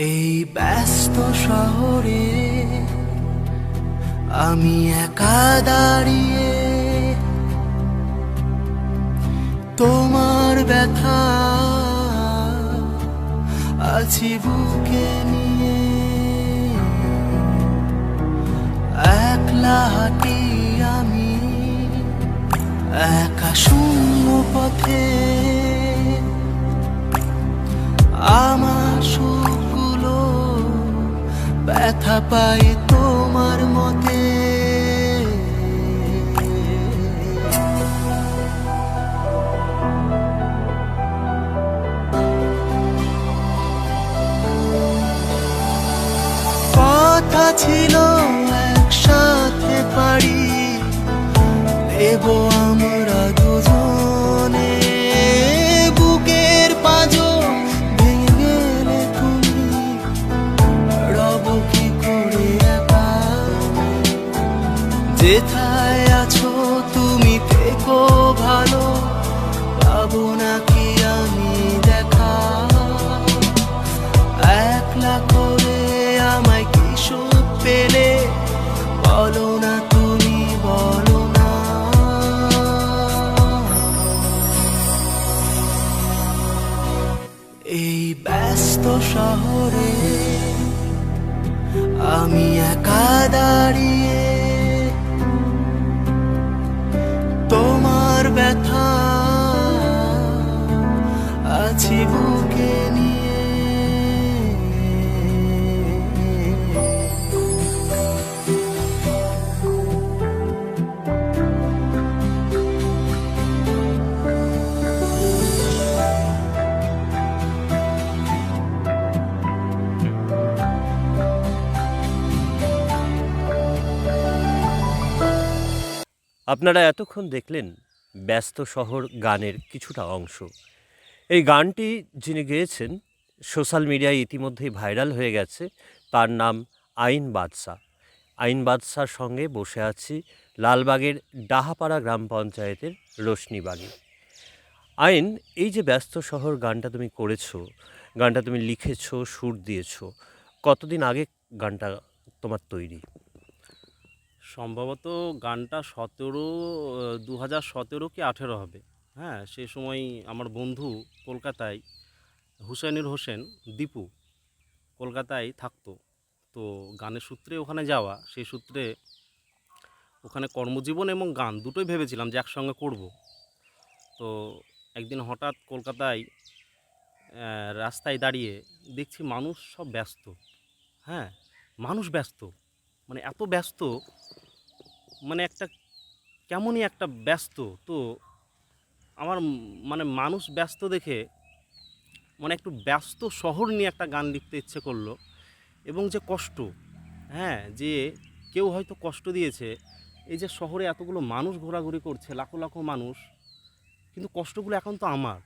এই ব্যস্ত শহরে আমি একা দাঁড়িয়ে তোমার ব্যথা আছি বুকে নিয়ে, একলা হাঁটি আমি একা শূন্য পথে। আমার সুখগুলো ব্যথা পাই তোমার মতে। কথা ছিল একসাথে পারি দেব আমরা দুজনে, বুকের পাঁজর ভেঙে গেলে তুমি রব কি করে একা। যেথায় আছো তুমি থেকো ভালো, পাবো নাকি আমি দেখা। একলা করে আমায় কি সুখ পেলে বলো না তুমি, বলো না। এই ব্যস্ত শহরে আমি একা দাঁড়িয়ে তোমার ব্যথা আছি বুকে নিয়ে। আপনারা এতক্ষণ দেখলেন ব্যস্ত শহর গানের কিছুটা অংশ। এই গানটি যিনি গেয়েছেন সোশ্যাল মিডিয়ায় ইতিমধ্যেই ভাইরাল হয়ে গেছে, তার নাম আইন বাদশাহ। আইন বাদশার সঙ্গে বসে আছি লালবাগের ডাহাপাড়া গ্রাম পঞ্চায়েতের রোশনীবাগে। আইন, এই যে ব্যস্ত শহর গানটা তুমি করেছো, গানটা তুমি লিখেছো, সুর দিয়েছো, কতদিন আগে গানটা তোমার তৈরি? সম্ভবত গানটা 2017 কি 18 হবে। হ্যাঁ, সেই সময় আমার বন্ধু কলকাতায়, হুসেনুর হোসেন দীপু, কলকাতায় থাকতো। তো গানের সূত্রে ওখানে যাওয়া, সেই সূত্রে ওখানে কর্মজীবন এবং গান দুটোই ভেবেছিলাম যে একসঙ্গে করব। তো একদিন হঠাৎ কলকাতায় রাস্তায় দাঁড়িয়ে দেখছি মানুষ সব ব্যস্ত। হ্যাঁ, মানুষ ব্যস্ত, মানে এত ব্যস্ত, মানে একটা কেমনই একটা ব্যস্ত। তো আমার মানে মানুষ ব্যস্ত দেখে মানে একটু ব্যস্ত শহর নিয়ে একটা গান লিখতে ইচ্ছে করলো। এবং যে কষ্ট, হ্যাঁ, যে কেউ হয়তো কষ্ট দিয়েছে, এই যে শহরে এতগুলো মানুষ ঘোরাঘুরি করছে, লাখো লাখো মানুষ, কিন্তু কষ্টগুলো এখন তো আমার।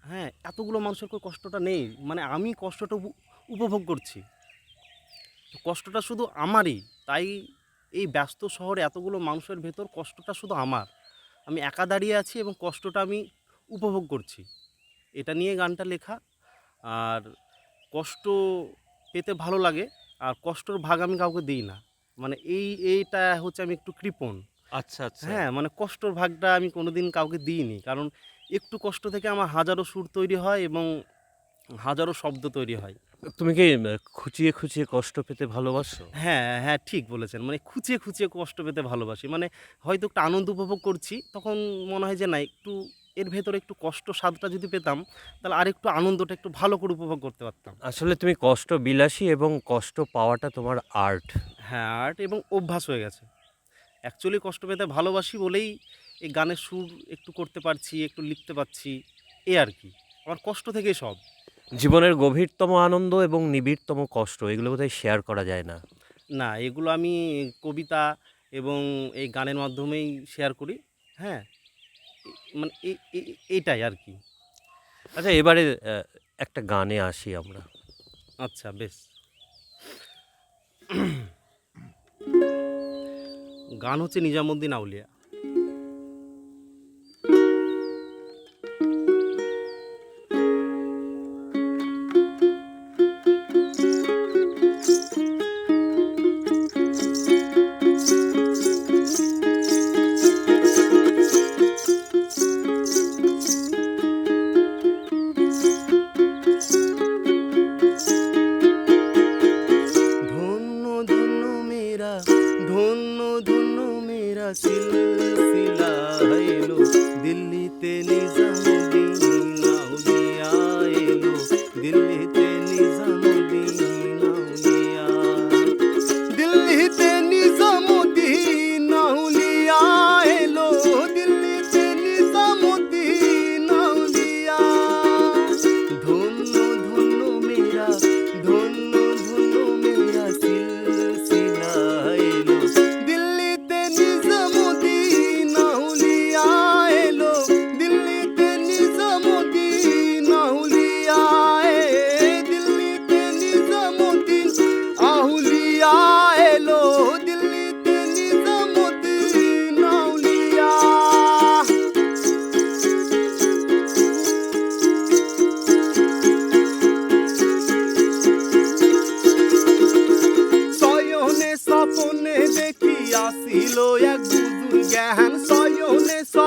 হ্যাঁ, এতগুলো মানুষের કોઈ কষ্টটা নেই, মানে আমি কষ্টটা উপভোগ করছি, কষ্টটা শুধু আমারই। তাই এই ব্যস্ত শহরে এতগুলো মানুষের ভেতর কষ্টটা শুধু আমার, আমি একা দাঁড়িয়ে আছি এবং কষ্টটা আমি উপভোগ করছি। এটা নিয়ে গানটা লেখা। আর কষ্ট পেতে ভালো লাগে, আর কষ্টর ভাগ আমি কাউকে দিই না। মানে এইটা হচ্ছে আমি একটু কৃপণ। আচ্ছা আচ্ছা। হ্যাঁ, মানে কষ্টর ভাগটা আমি কোনোদিন কাউকে দিইনি, কারণ একটু কষ্ট থেকে আমার হাজারো সুর তৈরি হয় এবং হাজারো শব্দ তৈরি হয়। তুমি কি খুঁচিয়ে খুঁচিয়ে কষ্ট পেতে ভালোবাসো? হ্যাঁ, হ্যাঁ, ঠিক বলেছেন। মানে খুঁচিয়ে খুঁচিয়ে কষ্ট পেতে ভালোবাসি। মানে হয়তো একটু আনন্দ উপভোগ করছি, তখন মনে হয় যে না, একটু এর ভেতরে একটু কষ্ট স্বাদটা যদি পেতাম, তাহলে আরেকটু আনন্দটা একটু ভালো করে উপভোগ করতে পারতাম। আসলে তুমি কষ্ট বিলাসী এবং কষ্ট পাওয়াটা তোমার আর্ট। হ্যাঁ, আর্ট এবং অভ্যাস হয়ে গেছে। অ্যাকচুয়ালি কষ্ট পেতে ভালোবাসি বলেই এই গানের সুর একটু করতে পারছি, একটু লিখতে পারছি, এই আর কি। আমার কষ্ট থেকেই সব। জীবনের গভীরতম আনন্দ এবং নিবিড়তম কষ্ট এগুলো বোধহয় শেয়ার করা যায় না। না, এগুলো আমি কবিতা এবং এই গানের মাধ্যমেই শেয়ার করি। হ্যাঁ, মানে এইটাই আর কি। আচ্ছা, এবারে একটা গানে আসি আমরা। আচ্ছা, বেশ। গান হচ্ছে নিজামুদ্দিন আউলিয়া।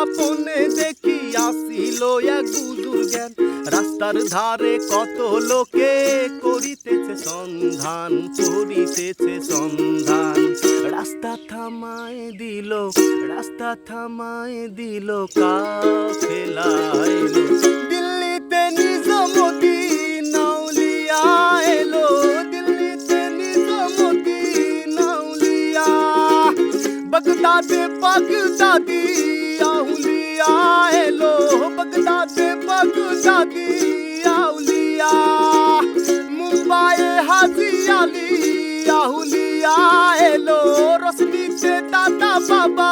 স্বপনে দেখি আসিল এক বুজুর জ্ঞান, রাস্তার ধারে কত লোকে করিতেছে সন্ধান, করিতেছে সন্ধান। রাস্তা থামায় দিল, রাস্তা থামায় দিল, কাফেলা এলো। দিল্লিতে নিজামুদ্দিন আউলিয়া এলো, দিল্লিতে নিজামুদ্দিন আউলিয়া। বাগদাদে বাগদাদি আউলিয়া এলো, বাগদাদে বাগদাদি আউলিয়া। মুম্বাইয়ে হাজি আলী আউলিয়া এলো, রশনিতে দাদা বাবা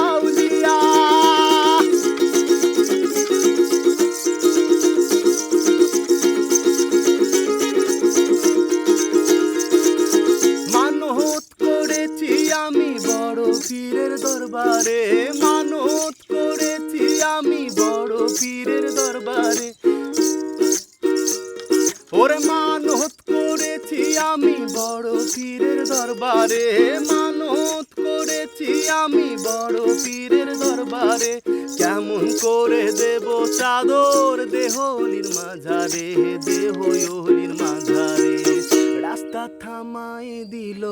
আউলিয়া। মানত করেছি আমি বড় পীরের দরবারে, মানত করেছি আমি বড় পীরের দরবারে। ওরে মানত করেছি আমি বড় পীরের দরবারে, মানত করেছি আমি বড় পীরের দরবারে। কেমন করে দেব চাদর দেহলির মাঝারে, দেহলির মাঝারে। রাস্তা থামায় দিল,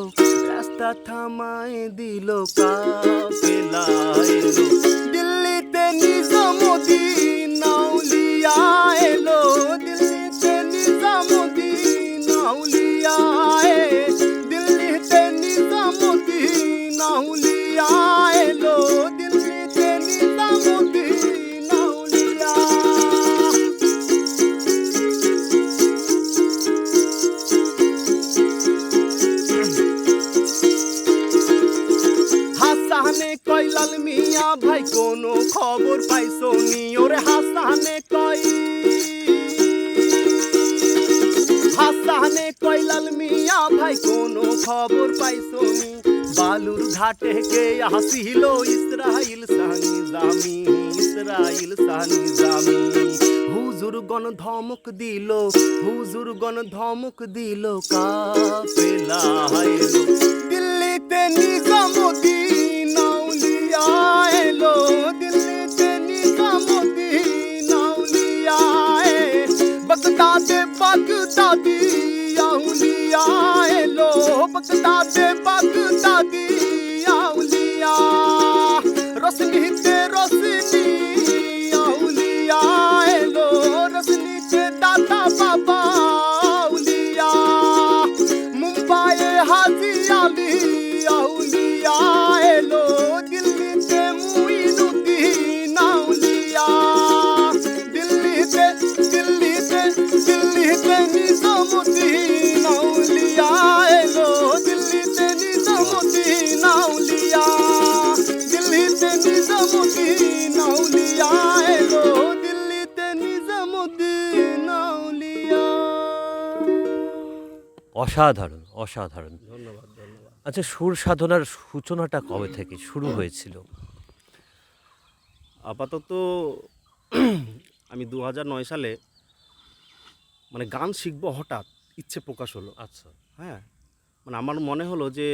রাস্তা থামায় দিল, কাফেলা এলো। দিল্লিতে নিজামুদ্দিন আউলিয়া এলো, দিল্লিতে নিজামুদ্দিন আউলিয়া। দিল্লিতে নিজামুদ্দিন আউলিয়া এলো, দিল্লিতে নিজামুদ্দিন আউলিয়া। হাসানে কয় লাল মিয়া ভাই কোনো খবর পাইছো নি? ওরে হাসানে কয়, হাসানে কয় লাল মিয়া ভাই কোনো খবর পাইছো নি? বালুর ঘাটে কে আসিল ইসরাইল সানি জামি, ইসরাইল সানি জামি। হুজুর গণ ধমক দিল, হুজুর গণ ধমক দিল, কাফেলা এলো। দিল্লিতে নিজামুদ্দিন আউলিয়া এলো, দিল্লিতে নিজামুদ্দিন আউলিয়া। বাগদাদে বাগদাদি আউলিয়া এলো, বাগদাদে বাগদাদি আউলিয়া। রশনিতে রশনি আউলিয়া এলো, রশনিতে দাদা বাবা আউলিয়া। মুম্বাইয়ে হাজি আলী আউলিয়া এলো, দিল্লিতে মুইনুদ্দিন আউলিয়া। দিল্লিতে দিল্লিতে দিল্লিতে নিজামুদ্দিন আউলিয়া এলো, দিল্লিতে নিজামুদ্দিন আউলিয়া। দিল্লিতে নিজামুদ্দিন আউলিয়া এলো, দিল্লিতে নিজামুদ্দিন আউলিয়া। অসাধারণ, অসাধারণ। ধন্যবাদ, ধন্যবাদ। আচ্ছা, সুর সাধনার সূচনাটা কবে থেকে শুরু হয়েছিল? আপাতত আমি 2009 সালে মানে গান শিখবো, হঠাৎ ইচ্ছে প্রকাশ হলো। আচ্ছা। হ্যাঁ, মানে আমার মনে হলো যে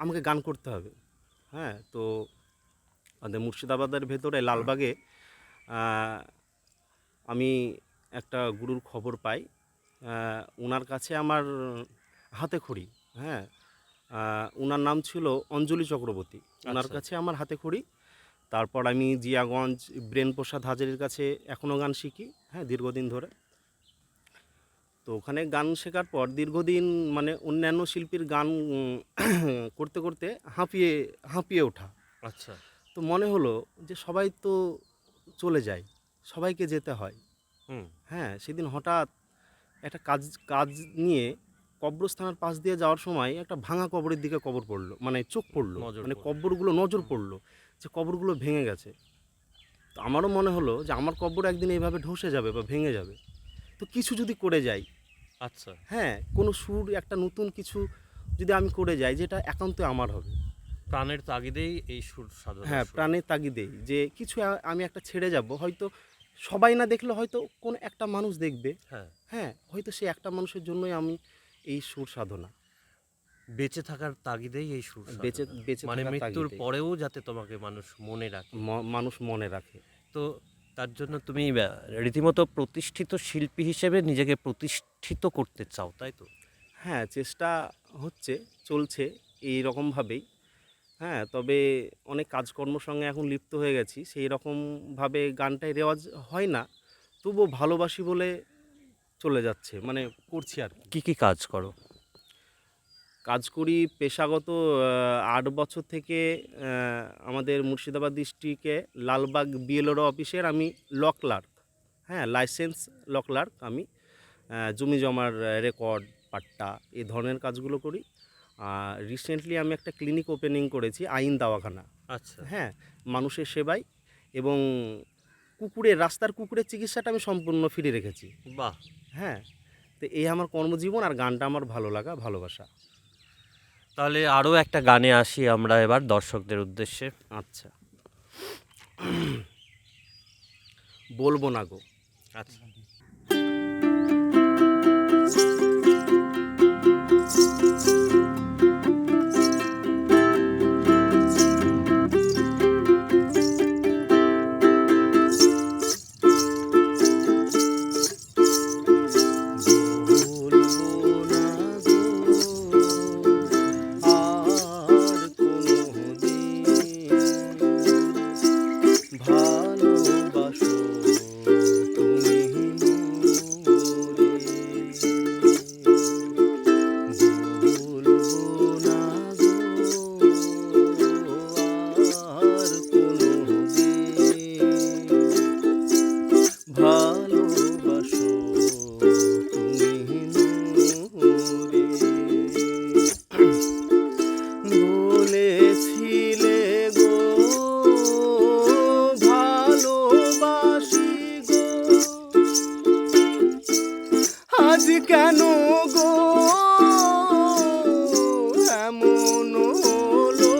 আমাকে গান করতে হবে। হ্যাঁ, তো আমাদের মুর্শিদাবাদের ভেতরে লালবাগে আমি একটা গুরুর খবর পাই। ওনার কাছে আমার হাতে খড়ি, হ্যাঁ, ওনার নাম ছিল অঞ্জলি চক্রবর্তী। ওনার আচ্ছা। কাছে আমার হাতে খড়ি। তারপর আমি জিয়াগঞ্জ ব্রেন প্রসাদ হাজারির কাছে এখনও গান শিখি, হ্যাঁ, দীর্ঘদিন ধরে। তো ওখানে গান শেখার পর দীর্ঘদিন মানে অন্যান্য শিল্পীর গান করতে করতে হাঁপিয়ে হাঁপিয়ে ওঠা। আচ্ছা। তো মনে হলো যে সবাই তো চলে যায়, সবাইকে যেতে হয়। হুম। হ্যাঁ, সেদিন হঠাৎ একটা কাজ কাজ নিয়ে কবরস্থানের পাশ দিয়ে যাওয়ার সময় একটা ভাঙা কবরের দিকে কবর পড়লো, মানে চোখ পড়লো, নজর মানে পড়লো। কবরগুলো নজর পড়লো যে কবরগুলো ভেঙে গেছে। তো আমারও মনে হলো যে আমার কবর একদিন এইভাবে ধসে যাবে বা ভেঙে যাবে, তো কিছু যদি করে যাই। আচ্ছা। হ্যাঁ, কোনো সুর একটা নতুন কিছু যদি আমি করে যাই যেটা একান্ত আমার হবে। প্রাণের তাগিদেই এই সুর সাধনা হ্যাঁ, শুরু। প্রাণের তাগিদেই যে কিছু আমি একটা ছেড়ে যাব, হয়তো সবাই না দেখলে হয়তো কোন একটা মানুষ দেখবে। হ্যাঁ। হ্যাঁ, হয়তো সে একটা মানুষের জন্যই আমি এই সুর সাধনা। বেঁচে থাকার তাগিদেই এই সুর সাধনা। বেঁচে বেঁচে মানে থাকার মৃত্যুর তাগিদেই। পরেও যাতে তোমাকে মানুষ মনে রাখে। মানুষ মনে রাখে। তো তার জন্য তুমি রীতিমতো প্রতিষ্ঠিত শিল্পী হিসেবে নিজেকে প্রতিষ্ঠিত করতে চাও, তাই তো? হ্যাঁ, চেষ্টা হচ্ছে, চলছে এই রকমভাবেই। হ্যাঁ, তবে অনেক কাজকর্মের সঙ্গে এখন লিপ্ত হয়ে গেছি, সেই রকমভাবে গানটায় রেওয়াজ হয় না, তবুও ভালোবাসি বলে চলে যাচ্ছে, মানে করছি আর কি। কি কি কাজ করো? কাজ করি পেশাগত ৮ বছর থেকে আমাদের মুর্শিদাবাদ ডিস্ট্রিক্টে লালবাগ বিএলআরও অফিসের আমি ল ক্লার্ক। হ্যাঁ, লাইসেন্স ল ক্লার্ক আমি। জমি জমার রেকর্ড, পাট্টা এই ধরনের কাজগুলো করি। আর রিসেন্টলি আমি একটা ক্লিনিক ওপেনিং করেছি, আইন দাওয়াখানা। আচ্ছা, হ্যাঁ, মানুষের সেবায় এবং রাস্তার কুকুরের চিকিৎসাটা আমি সম্পূর্ণ ফ্রি রেখেছি। বাহ। হ্যাঁ, তো এই আমার কর্মজীবন, আর গানটা আমার ভালো লাগা, ভালোবাসা। তাহলে আরও একটা গানে আসি আমরা এবার দর্শকদের উদ্দেশ্যে। আচ্ছা, বলবো না গো। আচ্ছা, বলবো না গো আর কোনোদিন, ভালোবাসো তুমি মোরে। বলবো না গো আর কোনোদিন, ভালোবাসো তুমি মোরে। বলেছিলে গো ভালোবাসি গো, আজ কেন গো এমন হলো।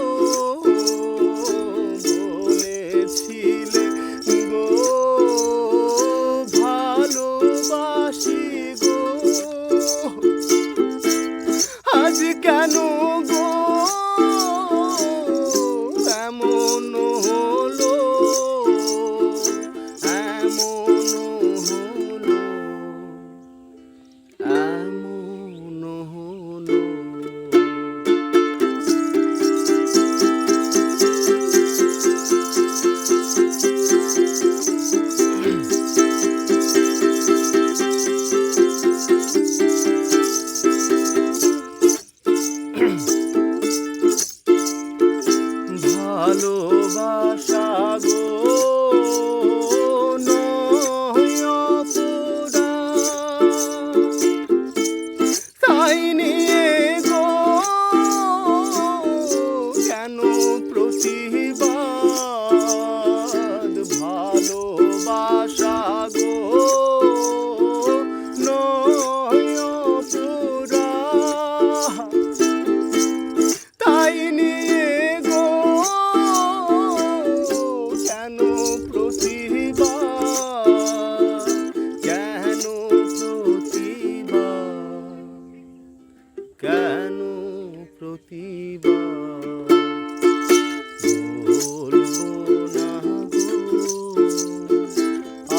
বলেছিলে গো ভালোবাসি গো, আজ কেন গো এমন হলো, এমন হলো, এমন হলো। ভালোবাসা গো নয় অপরাধ, তাই নিয়ে গো কেন প্রতিবাদ। ভালোবাসা গো নয় অপরাধ, তাই নিয়ে গো কেন প্রতিবাদ, কেন প্রতিবাদ, কেন প্রতিবাদ। বলবো না গো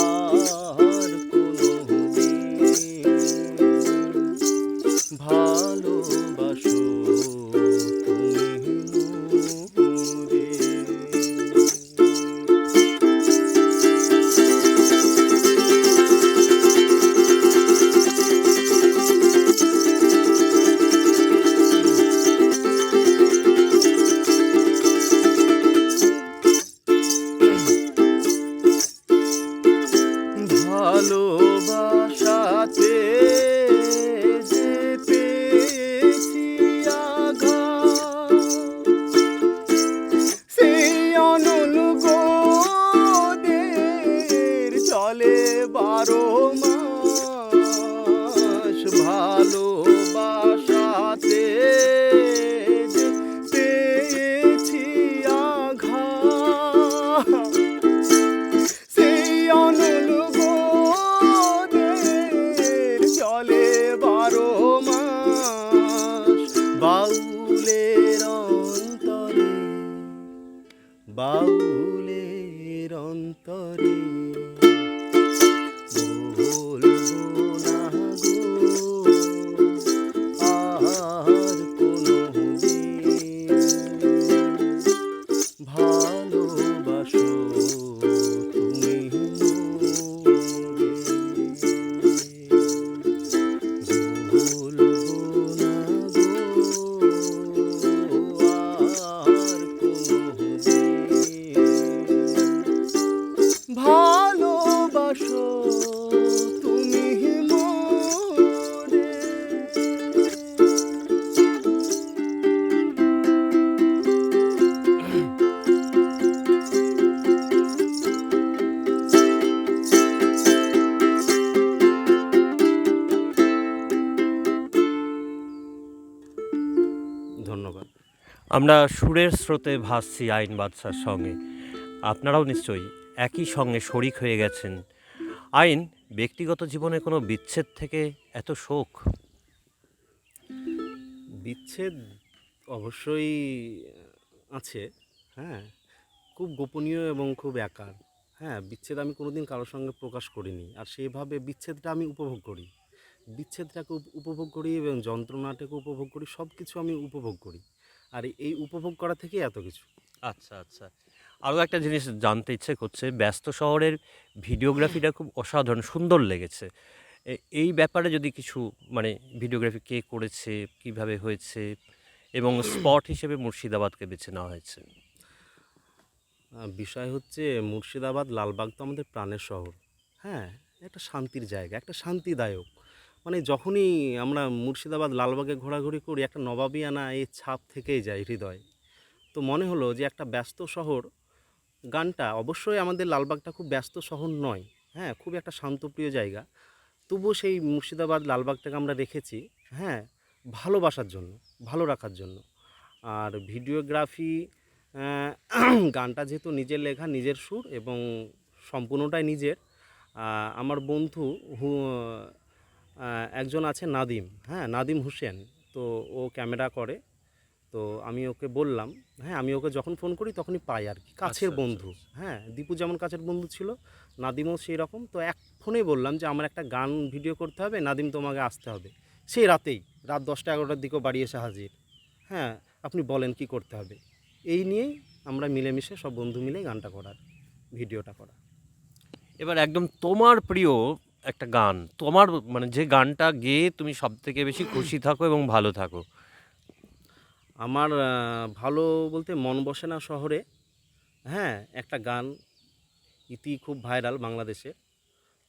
আর কোনোদিন, ভালোবাসো তুমি মোরে। ভালোবাসাতে যে পেয়েছি আঘাত, সেই অনল গোদের চলে 12 মাস। ভালোবাসাতে যে পেয়েছি আঘাত, সেই অনল গোদের চলে 12 মাস। আমরা সুরের স্রোতে ভাসছি আইন বাদশার সঙ্গে, আপনারাও নিশ্চয়ই একই সঙ্গে শরিক হয়ে গেছেন। আইন, ব্যক্তিগত জীবনে কোনো বিচ্ছেদ থেকে এত শোক? বিচ্ছেদ অবশ্যই আছে। হ্যাঁ, খুব গোপনীয় এবং খুব একার। হ্যাঁ, বিচ্ছেদ আমি কোনোদিন কারোর সঙ্গে প্রকাশ করিনি, আর সেইভাবে বিচ্ছেদটা আমি উপভোগ করি। বিচ্ছেদটাকে উপভোগ করি এবং যন্ত্রণাটাকে উপভোগ করি, সব কিছু আমি উপভোগ করি। আর এই উপভোগ করা থেকেই এত কিছু। আচ্ছা আচ্ছা, আরও একটা জিনিস জানতে ইচ্ছে করছে, ব্যস্ত শহরের ভিডিওগ্রাফিটা খুব অসাধারণ সুন্দর লেগেছে। এই ব্যাপারে যদি কিছু মানে ভিডিওগ্রাফি কে করেছে, কিভাবে হয়েছে, এবং স্পট হিসেবে মুর্শিদাবাদকে বেছে নেওয়া হয়েছে? বিষয় হচ্ছে, মুর্শিদাবাদ, লালবাগ তো আমাদের প্রাণের শহর। হ্যাঁ, একটা শান্তির জায়গা, একটা শান্তিদায়ক। মানে যখনই আমরা মুর্শিদাবাদ, লালবাগে ঘোরাঘুরি করি, একটা নবাবিয়ানা এই ছাপ থেকেই যায় হৃদয়। তো মনে হলো যে একটা ব্যস্ত শহর গানটা, অবশ্যই আমাদের লালবাগটা খুব ব্যস্ত শহর নয়, হ্যাঁ, খুব একটা শান্তপ্রিয় জায়গা, তবুও সেই মুর্শিদাবাদ, লালবাগটাকে আমরা রেখেছি, হ্যাঁ, ভালোবাসার জন্য, ভালো রাখার জন্য। আর ভিডিওগ্রাফি, গানটা যেহেতু নিজের লেখা, নিজের সুর এবং সম্পূর্ণটাই নিজের। আমার বন্ধু একজন আছে নাদিম, হ্যাঁ, নাদিম হোসেন, তো ও ক্যামেরা করে। তো আমি ওকে বললাম, হ্যাঁ, আমি ওকে যখন ফোন করি তখনই পাই আর কি, কাছের আচ্ছা, বন্ধু। হ্যাঁ, দীপু যেমন কাছের বন্ধু ছিল, নাদিমও সেই রকম। তো এক ফোনেই বললাম যে আমার একটা গান ভিডিও করতে হবে, নাদিম তোমাকে আসতে হবে। সেই রাতেই, রাত 10টা-11টার দিকেও বাড়ি এসে হাজির। হ্যাঁ, আপনি বলেন কি করতে হবে। এই নিয়েই আমরা মিলেমিশে সব বন্ধু মিলে গানটা করার, ভিডিওটা করা। এবার একদম তোমার প্রিয় একটা গান, তোমার মানে যে গানটা গেয়ে তুমি সব থেকে বেশি খুশি থাকো এবং ভালো থাকো। আমার ভালো বলতে মন বসে না শহরে, হ্যাঁ, একটা গান ইতি খুব ভাইরাল বাংলাদেশে।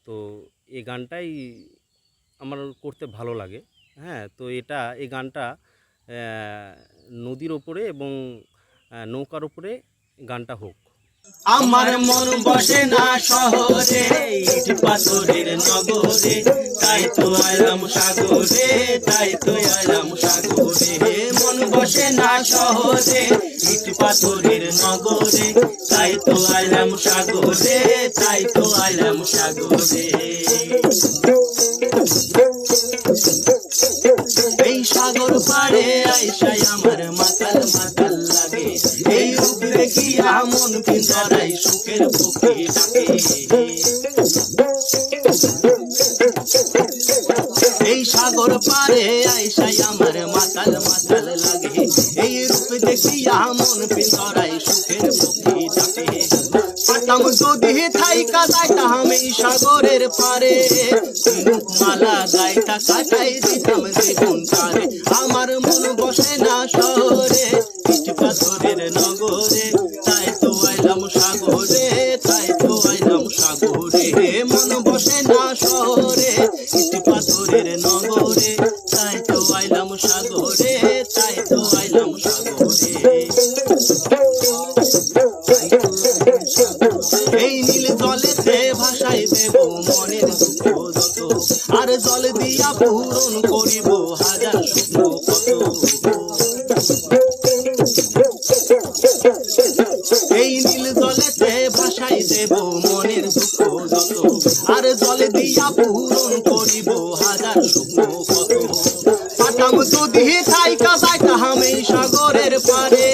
তো এই গানটাই আমার করতে ভালো লাগে। হ্যাঁ, তো এই গানটা নদীর ওপরে এবং নৌকার ওপরে গানটা হোক। আমার মন বসে না শহরে, ইট পাথরের নগরে, তাই তো আইলাম সাগরে, তাই তো আইলাম সাগরে। মন বসে না শহরে, ইট পাথরের নগরে, তাই তো আইলাম সাগরে, তাই তো আইলাম সাগরে। এই সাগর পাড়ে আইসাই আমার মাতাল মাতাল লাগে, এই রূপ দেখিয়া মন পিঞ্জরাই সুখের বুকে ডাকে। এই সাগর পাড়ে আইসাই আমার মাতাল মাতাল লাগে, এই রূপ দেখিয়া মন পিঞ্জরাই সুখের বুকে ডাকে। পাতাম যদি থাইকা যাইতাম এই সাগরের পারে, মালা গাইতা কাটাই দিতাম জীবন তারে। আমার মন বসে না শহরে, ইট পাথরের নগরে, তাই তো আইলাম সাগরে, তাই তো আইলাম সাগরে। মন বসে না শহরে, ইট পাথরের নগরে, তাই তো আইলাম সাগরে, তাই তো আইলাম সাগরে। এই নীল জলেতে ভাসাই দেব মনের দুঃখ যত, আর জল দিয়া পূরণ করিব হাজার স্বপ্ন কত। এই নীল জলেতে ভাসাই দেব মনের দুঃখ যত, আর জল দিয়া পূরণ করিব হাজার স্বপ্ন কত। পাতাম যদি থাইকা যাইতাম এই সাগরের পারে,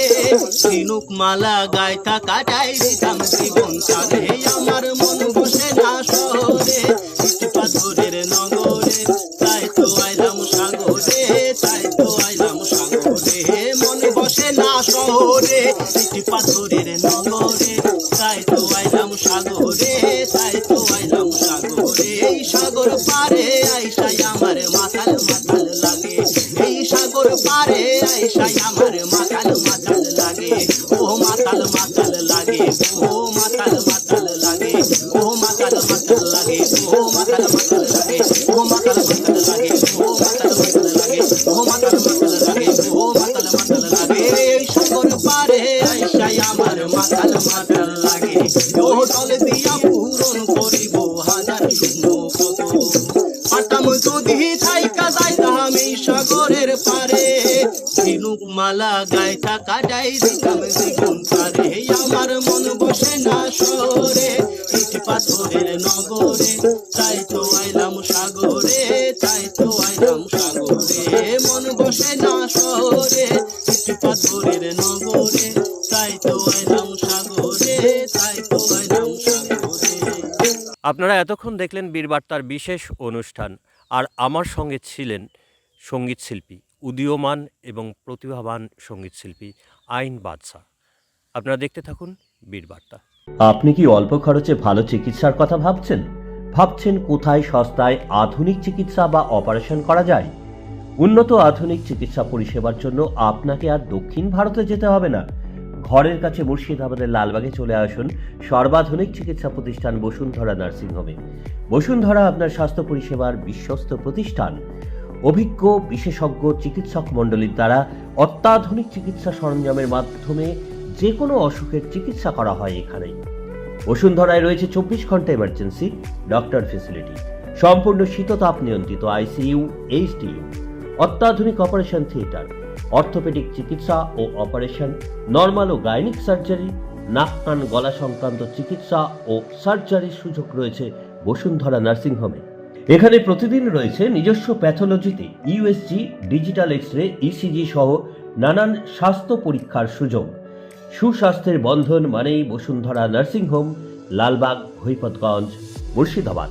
ঝিনুক মালা গাইতা কাটাই দিতাম জীবন তারে। আমার মন বসে না শহরে, ইট পাথরের নগরে, তাই তো আইলাম সাগরে, তাই তো আইলাম সাগরে। মন বসে না শহরে, ইট পাথরের নগরে, তাই তো আইলাম সাগরে, তাই তো আইলাম সাগরে। এই সাগর পারে আইসাই আমার মাতাল মাতাল লাগে, এই সাগর পারে আইসাই আমার মাতাল মাতাল লাগে। ও মাতাল মাতাল লাগে, ও মাতাল মাতাল লাগে, ও মাতাল মাতাল লাগে, ও মাতাল মাতাল লাগে, ও মাতাল মাতাল লাগে, ও মাতাল মাতাল লাগে, ও মাতাল মাতাল লাগে, ও মাতাল মাতাল লাগে। এই সাগর পারে আইসাই আমার মাতাল মাতাল লাগে, ও জল দিয়া পূরণ করিব হাজার শূন্য কত। পাতাম যদি থাইকা যাইতাম এই সাগরের পারে, ঝিনুক মালা গায়ে টাকা যাই দিতাম দ্বিগুণ তারে। আমার মন বসে না শহরে, ইট পাথরের নগরে, তাই তো আইলাম সাগরে, তাই তো আইলাম সাগরে। মন বসে না শহরে, ইট পাথরের নগরে, তাই তো আইলাম সাগরে, তাই তো আইলাম সাগরে। আপনারা এতক্ষণ দেখলেন বীরবার্তার বিশেষ অনুষ্ঠান, আর আমার সঙ্গে ছিলেন সঙ্গীত শিল্পী, উদীয়মান এবং প্রতিভাবান সঙ্গীত শিল্পী আইন বাদশা। আপনারা দেখতে থাকুন বীরবার্তা। আপনি কি অল্প খরচে ভালো চিকিৎসার কথা ভাবছেন কোথায় সস্তায় আধুনিক চিকিৎসা বা অপারেশন করা যায়? উন্নত আধুনিক চিকিৎসা পরিষেবার জন্য আপনাকে আর দক্ষিণ ভারতে যেতে হবে না। ঘরের কাছে মুর্শিদাবাদের লালবাগে চলে আসুন সর্বাধুনিক চিকিৎসা প্রতিষ্ঠান বসুন্ধরা নার্সিংহোমে। বসুন্ধরা আপনার স্বাস্থ্য পরিষেবার বিশ্বস্ত প্রতিষ্ঠান। অভিজ্ঞ বিশেষজ্ঞ চিকিৎসক মণ্ডলীর দ্বারা অত্যাধুনিক চিকিৎসা সরঞ্জামের মাধ্যমে যে কোনো অসুখের চিকিৎসা করা হয় এখানে। বসুন্ধরায় রয়েছে 24 ঘন্টা এমার্জেন্সি ডক্টর ফেসিলিটি, সম্পূর্ণ শীততাপ নিয়ন্ত্রিত আইসিইউ, এইচডিইউ, অত্যাধুনিক অপারেশন থিয়েটার, অর্থোপেডিক চিকিৎসা ও অপারেশন, নর্মাল ও গাইনিক সার্জারি, নাক কান গলা সংক্রান্ত চিকিৎসা ও সার্জারির সুযোগ রয়েছে বসুন্ধরা নার্সিংহোমে। এখানে প্রতিদিন রয়েছে নিজস্ব প্যাথোলজিতে ইউএসজি, ডিজিটাল এক্স-রে, ইসিজি সহ নানান স্বাস্থ্য পরীক্ষার সুযোগ। সুস্বাস্থ্যের বন্ধন মানেই বসুন্ধরা নার্সিংহোম, লালবাগ, হরিপদগঞ্জ, মুর্শিদাবাদ।